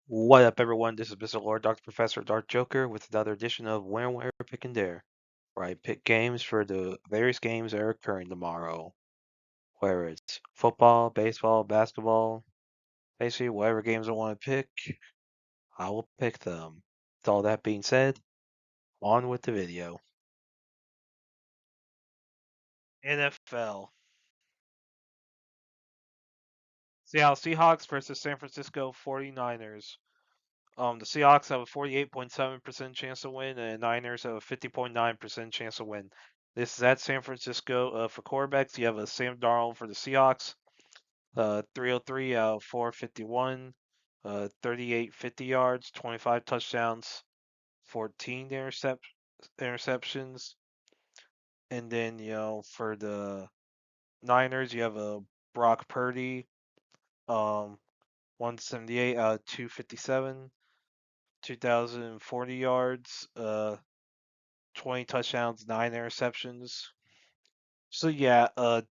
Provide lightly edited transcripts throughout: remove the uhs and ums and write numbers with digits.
What up, everyone? This is Mr. Lord, Dr. Professor, Dark Joker, with another edition of Where, Pick, and Dare, where I pick games for the various games that are occurring tomorrow. Whether it's football, baseball, basketball, basically whatever games I want to pick, I will pick them. With all that being said, on with the video. NFL. Seattle Seahawks versus San Francisco 49ers. The Seahawks have a 48.7% chance to win, and the Niners have a 50.9% chance to win. This is at San Francisco. For quarterbacks, you have a Sam Darnold for the Seahawks, 303 out of 451, 38 50 yards, 25 touchdowns, 14 interceptions. And then, for the Niners, you have a Brock Purdy, 178 out of 257. 2,040 yards, 20 touchdowns, 9 interceptions. So yeah, I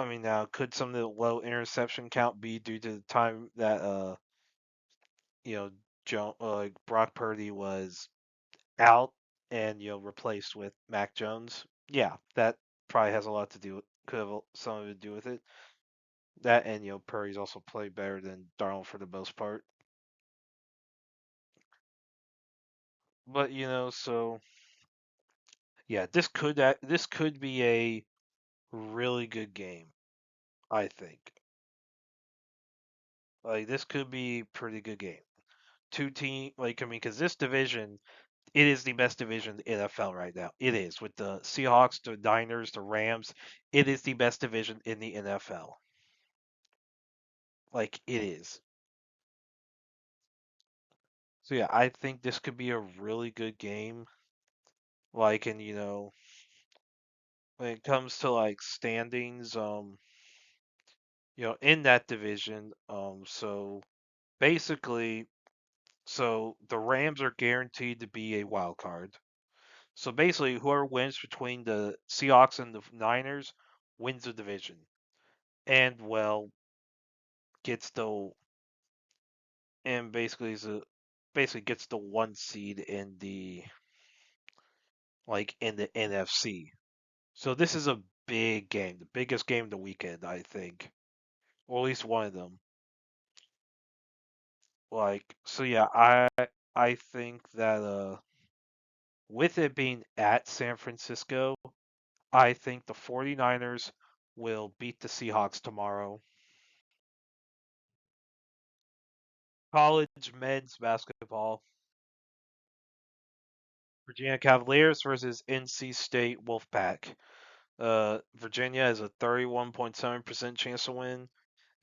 mean now could some of the low interception count be due to the time that you know, Brock Purdy was out and replaced with Mac Jones? Yeah, that probably has a lot to do with could have something to do with it. That and Purdy's also played better than Darnold for the most part. But so yeah, this could be a really good game, I think. Like this could be a pretty good game. I mean, because this division, it is the best division in the NFL right now. It is with the Seahawks, the Niners, the Rams. It is the best division in the NFL. Like it is. So yeah, I think this could be a really good game. Like, and when it comes to like standings, in that division, so basically, so the Rams are guaranteed to be a wild card. So basically, whoever wins between the Seahawks and the Niners wins the division, and well, gets the and basically basically gets the 1 seed in the in the NFC. So this is a big game, the biggest game of the weekend, I think, or at least one of them. So yeah, I think that with it being at San Francisco, I think the 49ers will beat the Seahawks tomorrow. College men's basketball. Virginia Cavaliers versus NC State Wolfpack. Virginia has a 31.7% chance to win,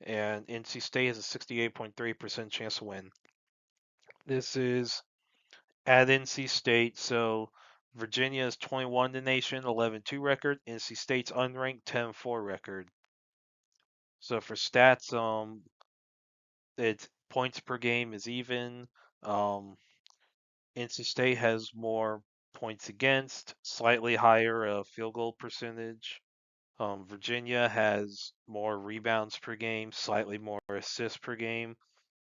and NC State has a 68.3% chance to win. This is at NC State, so Virginia is 21 the nation, 11-2 record. NC State's unranked 10-4 record. So for stats, its points per game is even. Um, NC State has more points against, slightly higher field goal percentage. Virginia has more rebounds per game, slightly more assists per game,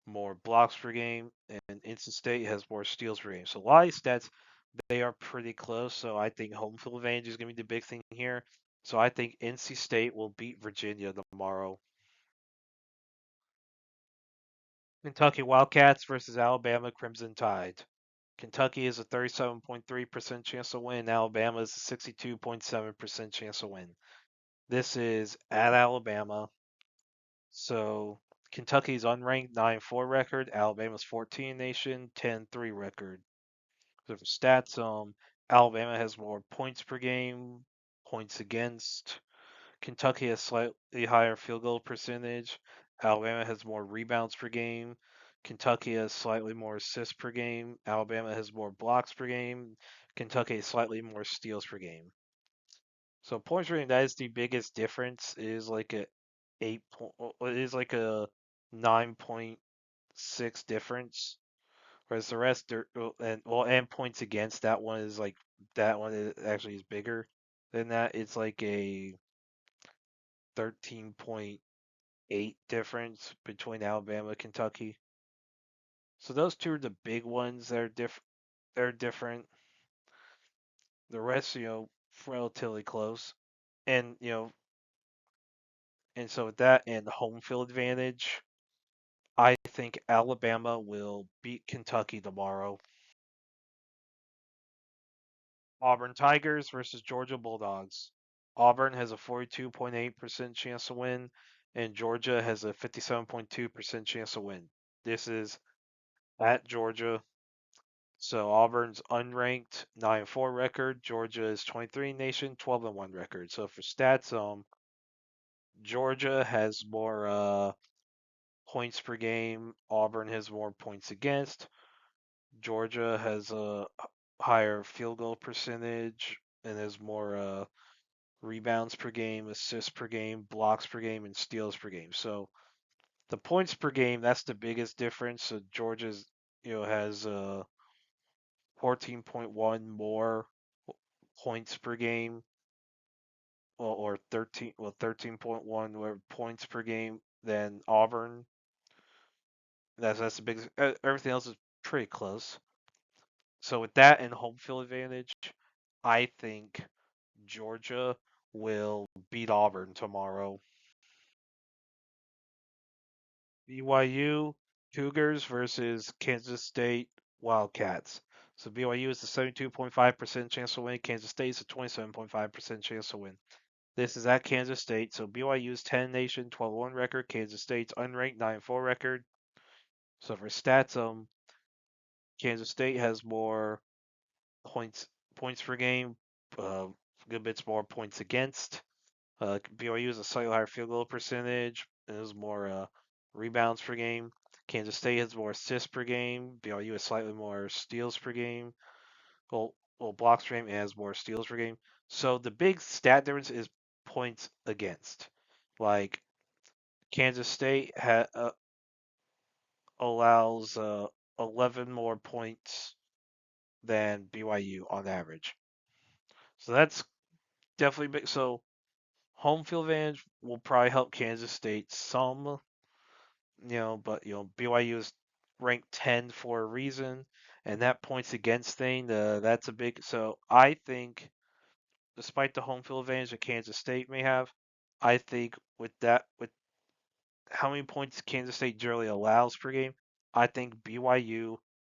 more blocks per game, and NC State has more steals per game. So a lot of stats, they are pretty close. So I think home field advantage is going to be the big thing here. So I think NC State will beat Virginia tomorrow. Kentucky Wildcats versus Alabama Crimson Tide. Kentucky is a 37.3% chance to win. Alabama is a 62.7% chance to win. This is at Alabama. So Kentucky's unranked 9-4 record. Alabama's 14 nation 10-3 record. So for stats, Alabama has more points per game, points against. Kentucky has slightly higher field goal percentage. Alabama has more rebounds per game. Kentucky has slightly more assists per game. Alabama has more blocks per game. Kentucky has slightly more steals per game. So points per game, that is the biggest difference. It is like a 8 point. It is like a 9.6 difference. Whereas the rest are and points against, that one is like that one actually is bigger than that. It's like a 13.8 difference between Alabama and Kentucky. So those two are the big ones that are They're different. The rest, relatively close. And and so with that and the home field advantage, I think Alabama will beat Kentucky tomorrow. Auburn Tigers versus Georgia Bulldogs. Auburn has a 42.8% chance to win, and Georgia has a 57.2% chance to win. This is at Georgia. So Auburn's unranked 9-4 record. Georgia is 23 nation, 12-1 record. So for stats, Georgia has more points per game. Auburn has more points against. Georgia has a higher field goal percentage and has more rebounds per game, assists per game, blocks per game, and steals per game. So the points per game, that's the biggest difference. So Georgia's, has 14.1 more points per game, or 13.1 more points per game than Auburn. That's the biggest. Everything else is pretty close. So with that and home field advantage, I think Georgia will beat Auburn tomorrow. BYU Cougars versus Kansas State Wildcats. So BYU is a 72.5% chance to win. Kansas State is a 27.5% chance to win. This is at Kansas State. So BYU's 10 nation 12-1 record. Kansas State's unranked 9-4 record. So for stats, Kansas State has more points per game, good bits more points against. BYU has a slightly higher field goal percentage and has more rebounds per game. Kansas State has more assists per game. BYU has slightly more steals per game. Blocks per game and has more steals per game. So the big stat difference is points against. Like Kansas State allows 11 more points than BYU on average. So that's definitely big. So home field advantage will probably help Kansas State some, but BYU is ranked 10 for a reason, and that points against thing, that's a big. So I think, despite the home field advantage that Kansas State may have, I think with how many points Kansas State generally allows per game, I think BYU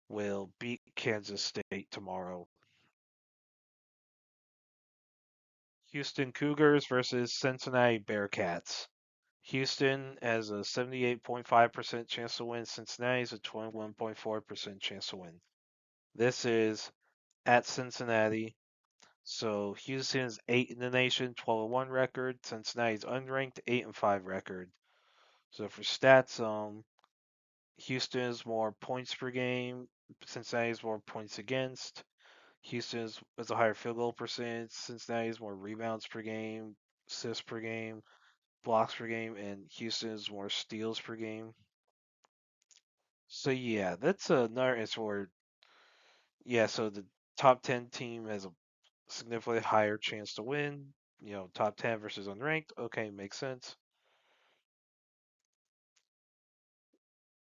will beat Kansas State tomorrow. Houston Cougars versus Cincinnati Bearcats. Houston has a 78.5% chance to win. Cincinnati has a 21.4% chance to win. This is at Cincinnati. So Houston is 8 in the nation, 12-1 record. Cincinnati's unranked, 8-5 record. So for stats, Houston has more points per game. Cincinnati has more points against. Houston has a higher field goal percentage. Cincinnati has more rebounds per game, assists per game, blocks per game, and Houston has more steals per game. So yeah, that's another answer where so the top 10 team has a significantly higher chance to win. Top 10 versus unranked. Okay, makes sense.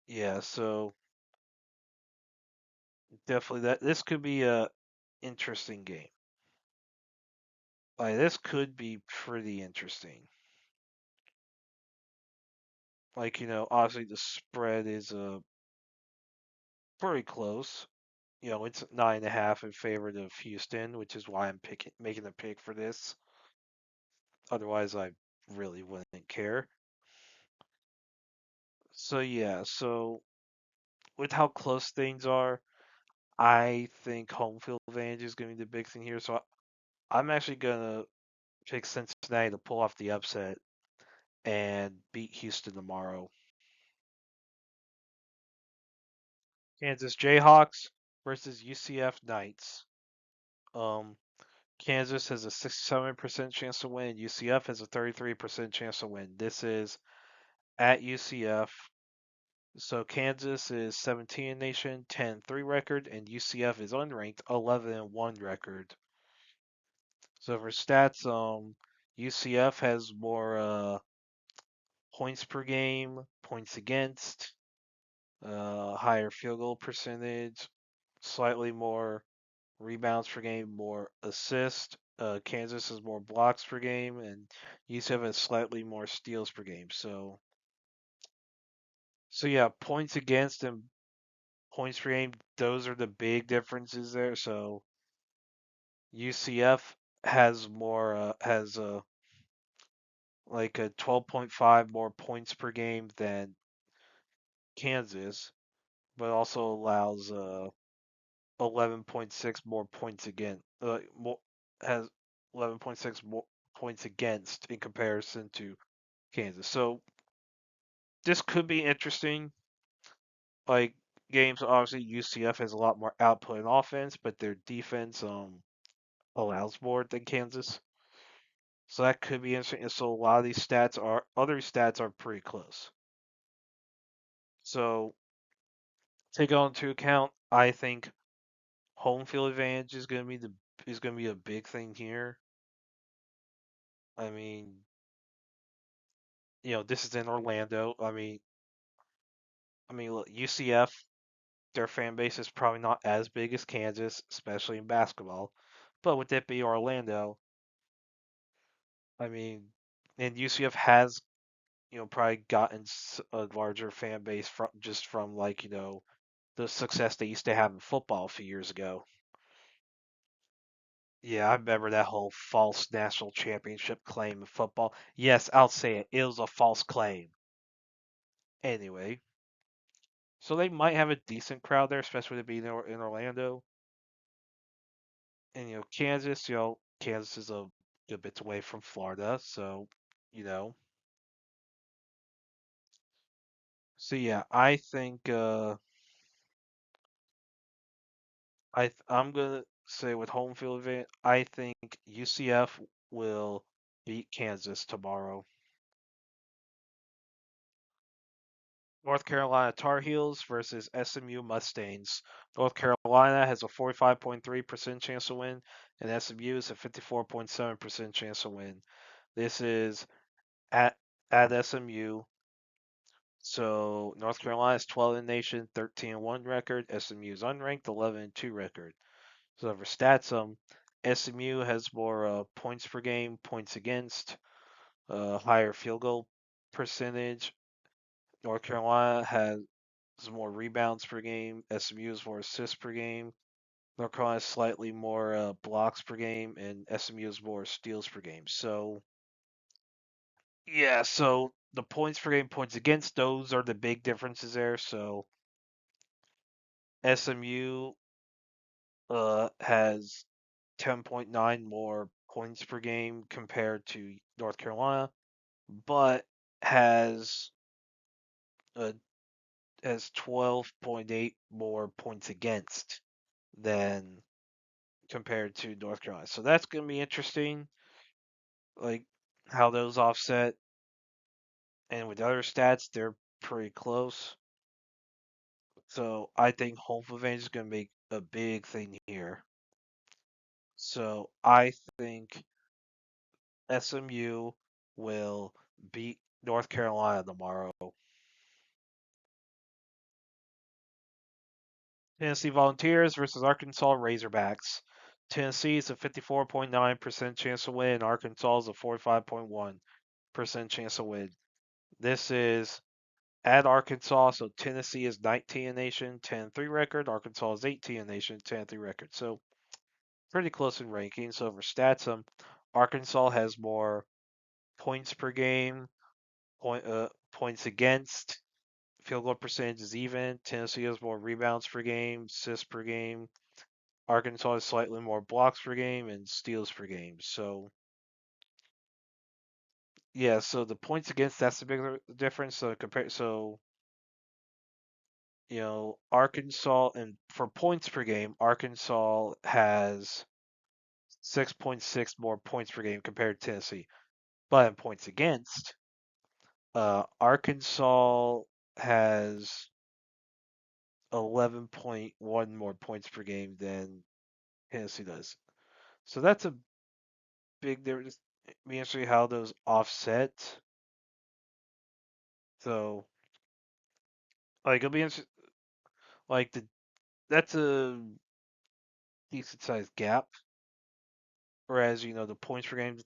Yeah, so definitely this could be a interesting game. Like this could be pretty interesting. Like, obviously the spread is pretty close. It's 9.5 in favor of Houston, which is why I'm making a pick for this. Otherwise, I really wouldn't care. So yeah, so with how close things are, I think home field advantage is going to be the big thing here. So I'm actually gonna pick Cincinnati to pull off the upset and beat Houston tomorrow. Kansas Jayhawks versus UCF Knights. Um, Kansas has a 67% chance to win. UCF has a 33% chance to win. This is at UCF. So Kansas is 17 nation, 10-3 record, and UCF is unranked, 11-1 record. So for stats, UCF has more points per game, points against, higher field goal percentage, slightly more rebounds per game, more assists. Kansas has more blocks per game, and UCF has slightly more steals per game. So yeah, points against and points per game, those are the big differences there. So UCF has more has like a 12.5 more points per game than Kansas, but also allows 11.6 more points again. More, has 11.6 more points against in comparison to Kansas. So this could be interesting. Like games, obviously UCF has a lot more output in offense, but their defense allows more than Kansas. So that could be interesting. And so a lot of these other stats are pretty close. So take on into account, I think home field advantage is going to be a big thing here. I mean, this is in Orlando. Look, UCF, their fan base is probably not as big as Kansas, especially in basketball. But with it be Orlando, I mean, and UCF has, probably gotten a larger fan base from like, the success they used to have in football a few years ago. Yeah, I remember that whole false national championship claim in football. Yes, I'll say it. It was a false claim. Anyway, so they might have a decent crowd there, especially with it being in Orlando. And Kansas is a good bit away from Florida, so you know. So yeah, I think I'm gonna say with home field advantage, I think UCF will beat Kansas tomorrow. North Carolina Tar Heels versus SMU Mustangs. North Carolina has a 45.3% chance to win, and SMU is a 54.7% chance to win. This is at SMU. So North Carolina is 12 in the nation, 13-1 record. SMU is unranked, 11-2 record. So for stats, SMU has more points per game, points against, higher field goal percentage. North Carolina has more rebounds per game. SMU has more assists per game. North Carolina has slightly more blocks per game, and SMU has more steals per game. So yeah, so the points per game, points against, those are the big differences there. So SMU has 10.9 more points per game compared to North Carolina, but has uh, has 12.8 more points against than compared to North Carolina. So that's going to be interesting, like how those offset. And with other stats, they're pretty close. So I think home field advantage is going to make a big thing here. So I think SMU will beat North Carolina tomorrow. Tennessee Volunteers versus Arkansas Razorbacks. Tennessee is a 54.9% chance to win. Arkansas is a 45.1% chance to win. This is at Arkansas, so Tennessee is 19 in nation, 10-3 record. Arkansas is 18 in nation, 10-3 record. So pretty close in ranking. So for stats, Arkansas has more points per game, points against, field goal percentage is even. Tennessee has more rebounds per game, assists per game. Arkansas has slightly more blocks per game and steals per game. So yeah, so the points against, that's the bigger difference. So Arkansas, and for points per game, Arkansas has 6.6 more points per game compared to Tennessee. But in points against, Arkansas has 11.1 more points per game than Tennessee does. So that's a big difference. Be interesting how those offset. So, like, it'll be interesting. Like that's a decent sized gap. Whereas the points per game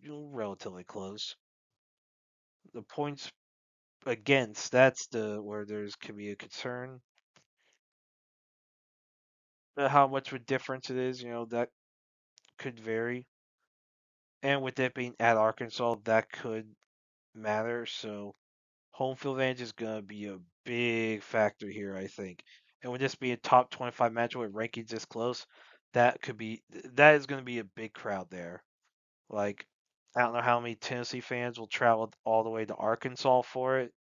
relatively close. The points against that's the where there's could be a concern. How much of a difference it is, that could vary. And with it being at Arkansas, that could matter. So home field advantage is gonna be a big factor here, I think. And with this being a top 25 matchup with rankings this close, that is gonna be a big crowd there. Like I don't know how many Tennessee fans will travel all the way to Arkansas for it.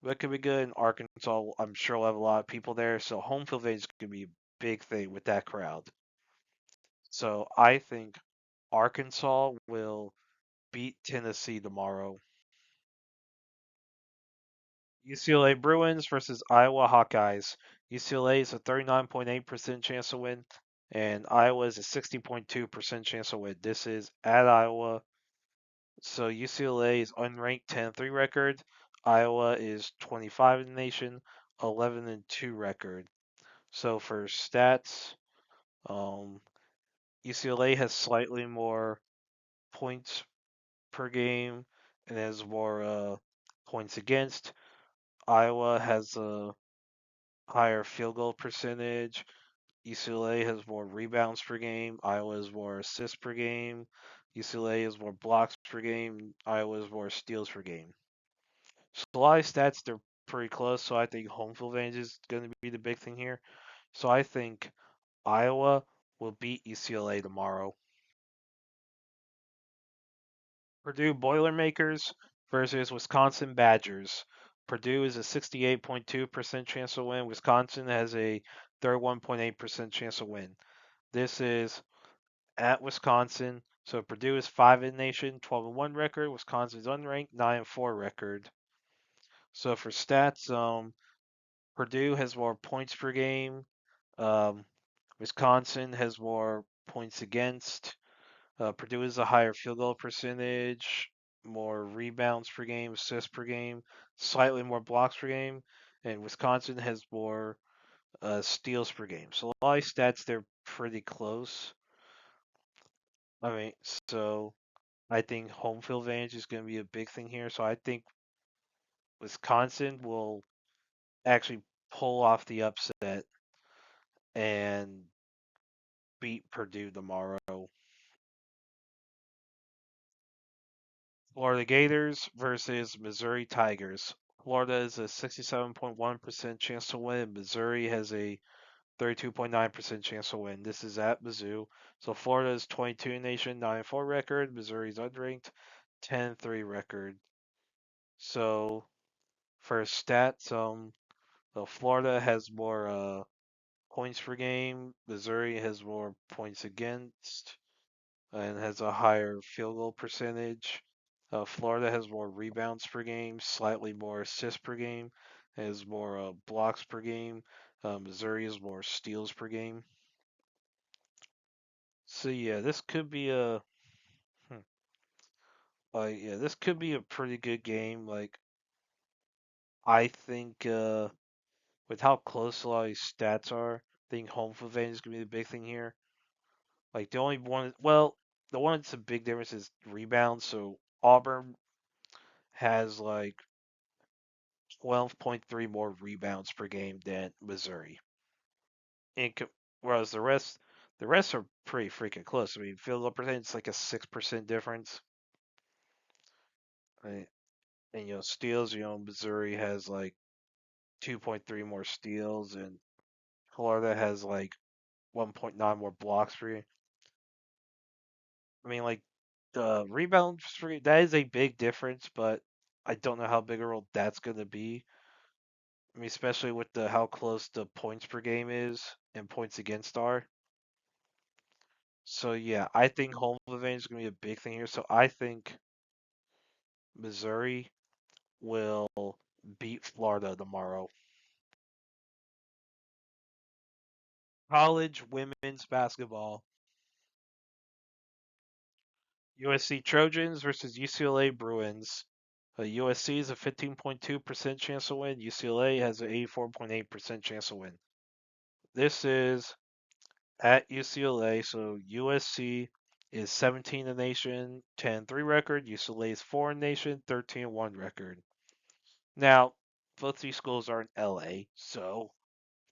But it could be good. And Arkansas, I'm sure will have a lot of people there. So home field advantage could be a big thing with that crowd. So I think Arkansas will beat Tennessee tomorrow. UCLA Bruins versus Iowa Hawkeyes. UCLA is a 39.8% chance to win, and Iowa is a 60.2% chance to win. This is at Iowa. So UCLA is unranked 10-3 record. Iowa is 25 in the nation, 11-2 record. So for stats, um, UCLA has slightly more points per game and has more points against. Iowa has a higher field goal percentage. UCLA has more rebounds per game. Iowa has more assists per game. UCLA has more blocks per game. Iowa has more steals per game. So a lot of stats, they're pretty close. So I think home field advantage is going to be the big thing here. So I think Iowa will beat UCLA tomorrow. Purdue Boilermakers versus Wisconsin Badgers. Purdue is a 68.2% chance to win. Wisconsin has a 31.8% chance to win. This is at Wisconsin. So Purdue is 5 in the nation, 12-1 record. Wisconsin's unranked, 9-4 record. So for stats, Purdue has more points per game. Um, Wisconsin has more points against. Purdue has a higher field goal percentage, more rebounds per game, assists per game, slightly more blocks per game, and Wisconsin has more steals per game. So a lot of stats they're pretty close. I mean, so I think home field advantage is going to be a big thing here. So I think Wisconsin will actually pull off the upset and beat Purdue tomorrow. Florida Gators versus Missouri Tigers. Florida is a 67.1% chance to win. Missouri has a 32.9% chance to win. This is at Mizzou. So Florida is 22 nation, 9-4 record. Missouri's unranked, 10-3 record. So for stats, so Florida has more points per game. Missouri has more points against and has a higher field goal percentage. Florida has more rebounds per game, slightly more assists per game, has more blocks per game. Missouri has more steals per game. So yeah, this could be hmm, this could be a pretty good game. Like I think with how close a lot of these stats are, I think home field advantage is gonna be the big thing here. Like the only one, well, the one that's a big difference is rebounds. So Auburn has like 12.3 more rebounds per game than Missouri. And whereas the rest are pretty freaking close. I mean, field goal percentage is like a 6% difference. Right? And steals, Missouri has like 2.3 more steals, and Florida has like 1.9 more blocks per game. I mean, like the rebounds for that is a big difference, but I don't know how big a role that's going to be. I mean, especially with the how close the points per game is and points against are. So yeah, I think home advantage is going to be a big thing here. So I think Missouri will beat Florida tomorrow. College women's basketball. USC Trojans versus UCLA Bruins. USC is a 15.2% chance to win. UCLA has an 84.8% chance to win. This is at UCLA, so USC is 17 in the nation, 10-3 record. UCLA is 4 in the nation, 13-1 record. Now, both these schools are in LA, so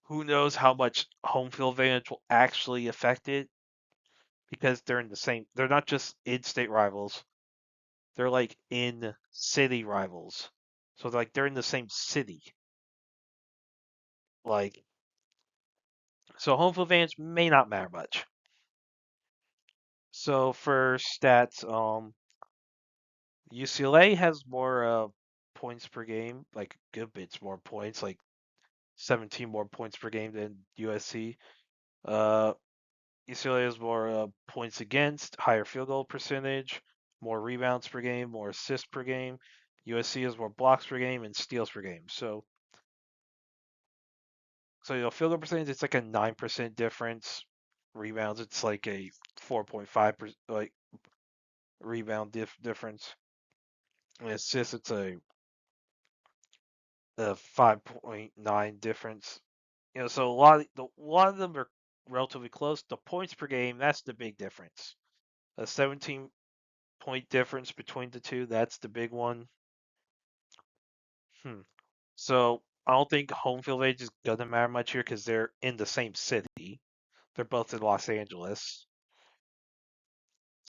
who knows how much home field advantage will actually affect it, because they're not just in-state rivals, they're like in-city rivals. So like they're in the same city. Like, so home field advantage may not matter much. So for stats, UCLA has more points per game, like good bits more points, like 17 more points per game than USC. Uh, UCLA has more points against, higher field goal percentage, more rebounds per game, more assists per game. USC has more blocks per game and steals per game. So field goal percentage, it's like a 9% difference. Rebounds, it's like a 4.5% like rebound difference. And assists, it's a 5.9 difference. So a lot of them are relatively close. The points per game, that's the big difference. A 17-point difference between the two, that's the big one. So I don't think home field advantage is gonna matter much here because they're in the same city. They're both in Los Angeles.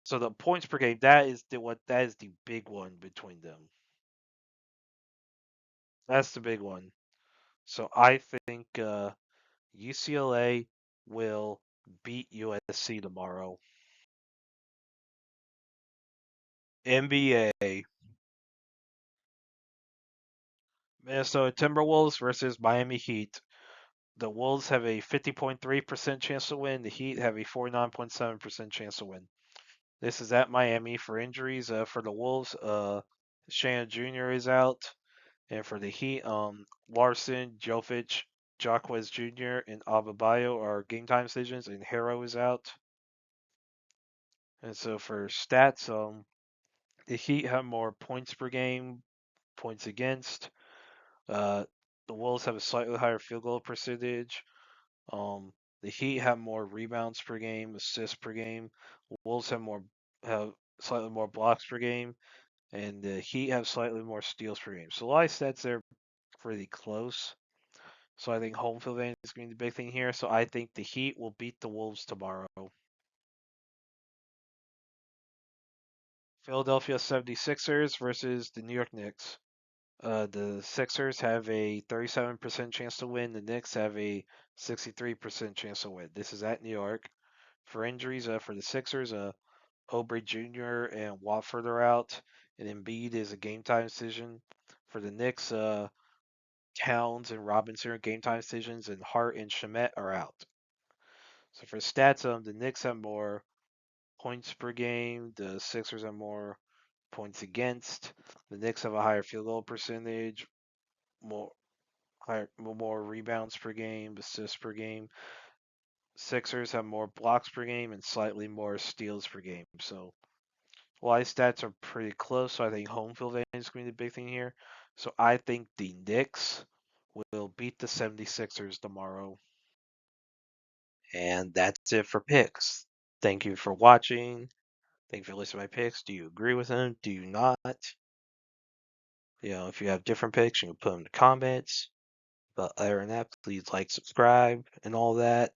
So the points per game, that is the big one between them. That's the big one. So I think UCLA will beat USC tomorrow. NBA. Minnesota Timberwolves versus Miami Heat. The Wolves have a 50.3% chance to win. The Heat have a 49.7% chance to win. This is at Miami. For injuries. For the Wolves, Shannon Jr. is out. And for the Heat, Larson, Jovic, Jacquez Jr., and Adebayo are game time decisions, and Harrow is out. And so for stats, the Heat have more points per game, points against. The Wolves have a slightly higher field goal percentage. The Heat have more rebounds per game, assists per game. Wolves have slightly more blocks per game, and the Heat have slightly more steals per game. So a lot of stats there pretty close. So I think home field advantage is going to be the big thing here. So I think the Heat will beat the Wolves tomorrow. Philadelphia 76ers versus the New York Knicks. The Sixers have a 37% chance to win. The Knicks have a 63% chance to win. This is at New York. For injuries, for the Sixers, Oubre Jr. and Watford are out, and Embiid is a game time decision. For the Knicks, Towns and Robinson are game time decisions, and Hart and Shamet are out. So for stats, the Knicks have more points per game. The Sixers have more points against. The Knicks have a higher field goal percentage, more rebounds per game, assists per game. Sixers have more blocks per game and slightly more steals per game. So a lot of stats are pretty close. So I think home field advantage is going to be the big thing here. So I think the Knicks will beat the 76ers tomorrow. And that's it for picks. Thank you for watching. Thank you for listening to my picks. Do you agree with them? Do you not? If you have different picks, you can put them in the comments. But other than that, please like, subscribe, and all that.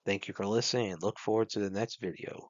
Thank you for listening, and look forward to the next video.